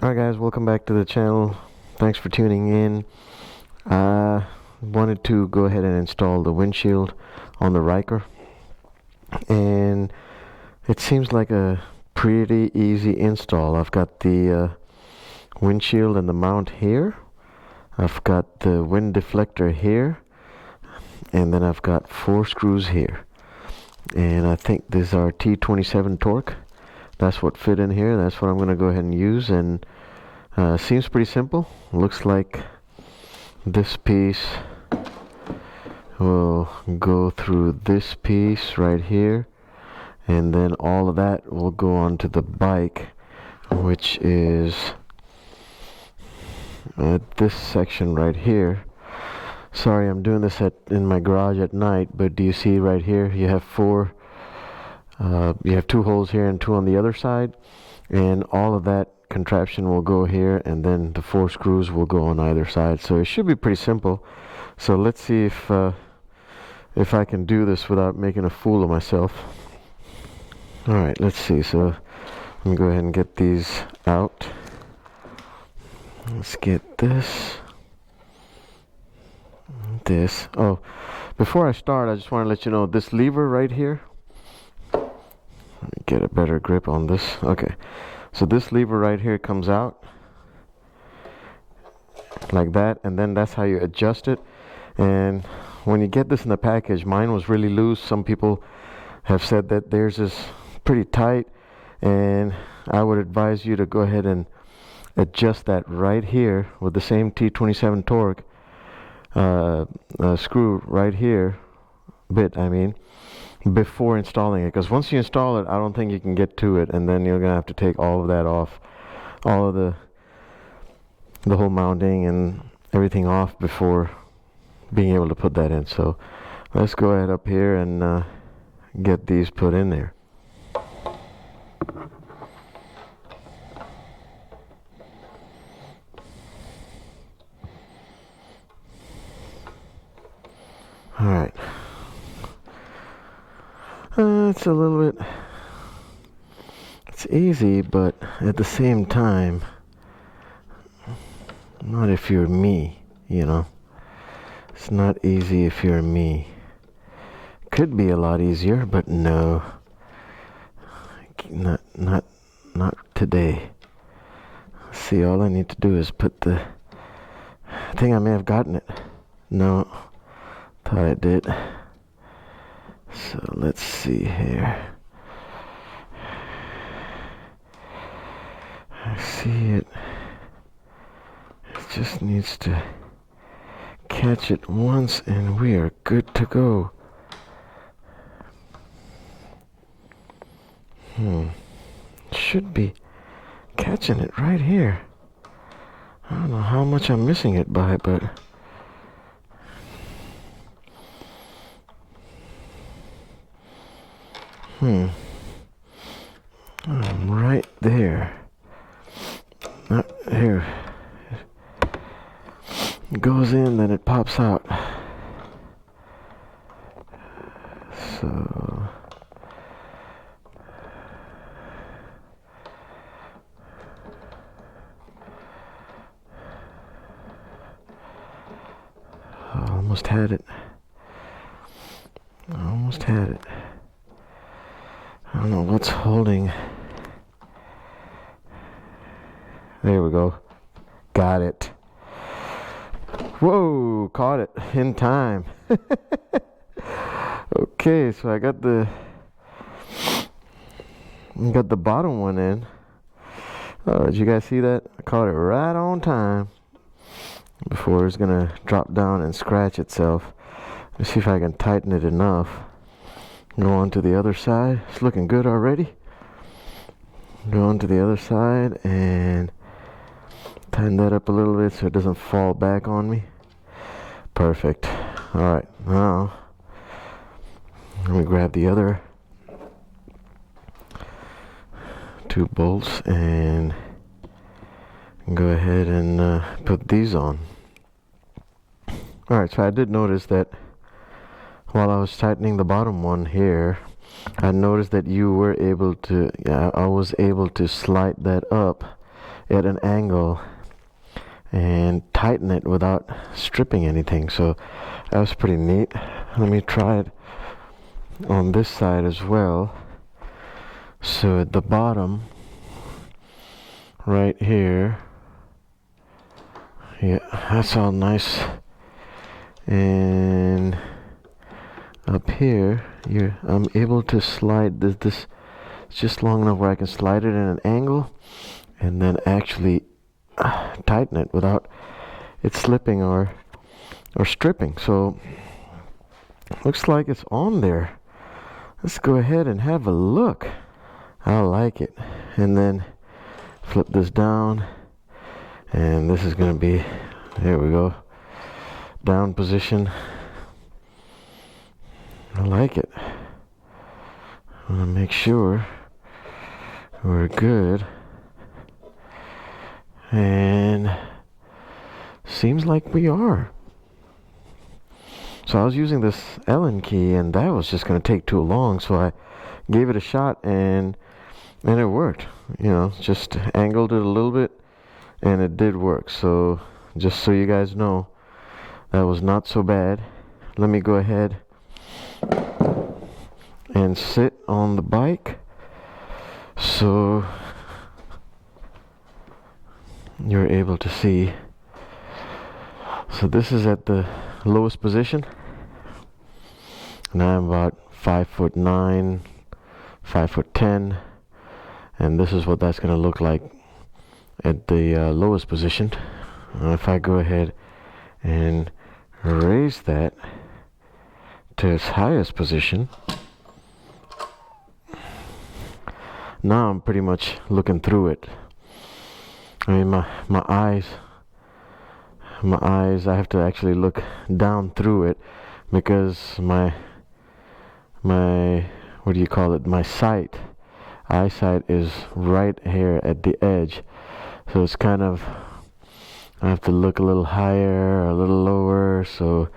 Alright guys, welcome back to the channel. Thanks for tuning in. I wanted to go ahead and install the windshield on the Ryker, and it seems like a pretty easy install. I've got the windshield and the mount here. I've got the wind deflector here, and then I've got 4 screws here. And I think these are T27 torque. That's what fit in here. That's what I'm going to go ahead and use. And seems pretty simple. Looks like this piece will go through this piece right here, and then all of that will go onto the bike, which is this section right here. Sorry, I'm doing this in my garage at night, but do you see right here? You have you have 2 holes here and 2 on the other side, and all of that contraption will go here, and then the 4 screws will go on either side. So it should be pretty simple. So let's see if I can do this without making a fool of myself. Alright, let's see. So let me go ahead and get these out. Let's get this. Oh, before I start, I just want to let you know this lever right here. Let me get a better grip on this. Okay, so this lever right here comes out like that, and then that's how you adjust it. And when you get this in the package, mine was really loose. Some people have said that theirs is pretty tight, and I would advise you to go ahead and adjust that right here with the same T27 torque screw right here, before installing it. Because once you install it, I don't think you can get to it, and then you're gonna have to take all of that off, all of the whole mounting and everything off before being able to put that in. So let's go ahead up here and get these put in there. Alright. It's a little bit, it's easy, but at the same time, not if you're me, you know. It's not easy if you're me. Could be a lot easier, but no. Not today. See, all I need to do is put I think I may have gotten it. No, thought I did. So let's see here. I see it. It just needs to catch it once, and we are good to go. Should be catching it right here. I don't know how much I'm missing it by, but I'm right there. Here. It goes in, then it pops out. So almost had it. Almost had it. I don't know what's holding. There we go. Got it. Whoa, caught it in time. Okay, so I got the bottom one in. Oh, did you guys see that? I caught it right on time before it's gonna drop down and scratch itself. Let's see if I can tighten it enough. Go on to the other side. It's looking good already. Go on to the other side and tighten that up a little bit so it doesn't fall back on me. Perfect. Alright, now let me grab the other 2 bolts and go ahead and put these on. Alright, so I did notice that while I was tightening the bottom one here, I noticed that you were able to, I was able to slide that up at an angle and tighten it without stripping anything. So that was pretty neat. Let me try it on this side as well. So at the bottom right here, yeah, that's all nice. And up here, I'm able to slide this just long enough where I can slide it in an angle and then actually tighten it without it slipping or stripping. So looks like it's on there. Let's go ahead and have a look. I like it. And then flip this down, and this is gonna be, there we go, down position. I like it. I want to make sure we're good. And seems like we are. So I was using this Allen key, and that was just going to take too long, so I gave it a shot, and it worked. You know, just angled it a little bit, and it did work. So just so you guys know, that was not so bad. Let me go ahead and sit on the bike so you're able to see. So this is at the lowest position, and I'm about 5'9", 5'10", and this is what that's going to look like at the lowest position. If I go ahead and raise that to its highest position, now I'm pretty much looking through it. I mean, my eyes, I have to actually look down through it, because my what do you call it, my eyesight is right here at the edge. So it's kind of, I have to look a little higher or a little lower. So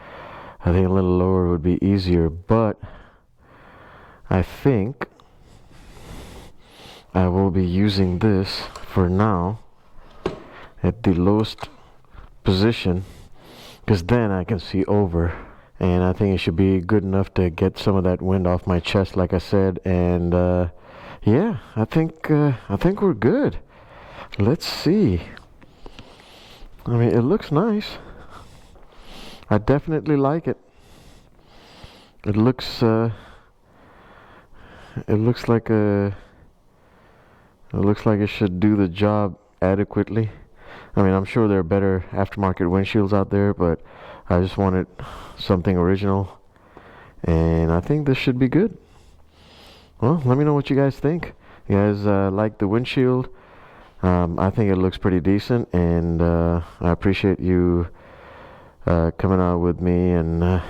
I think a little lower would be easier, but I think I will be using this for now at the lowest position, because then I can see over, and I think it should be good enough to get some of that wind off my chest, like I said. And yeah, I think we're good. Let's see. I mean, it looks nice. I definitely like it. It looks like it should do the job adequately. I mean, I'm sure there are better aftermarket windshields out there, but I just wanted something original, and I think this should be good. Well, let me know what you guys think. You guys like the windshield? I think it looks pretty decent, and I appreciate you coming out with me and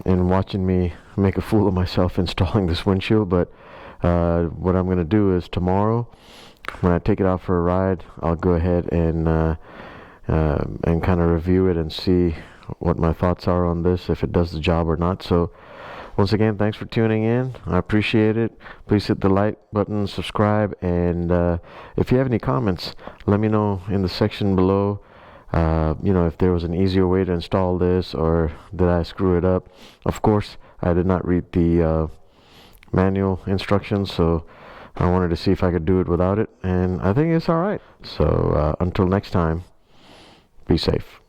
watching me make a fool of myself installing this windshield. But what I'm going to do is tomorrow, when I take it out for a ride, I'll go ahead and kind of review it and see what my thoughts are on this, if it does the job or not. So once again, thanks for tuning in. I appreciate it. Please hit the like button, subscribe, and if you have any comments, let me know in the section below. You know, if there was an easier way to install this, or did I screw it up. Of course, I did not read the manual instructions, so I wanted to see if I could do it without it, and I think it's alright. So until next time, be safe.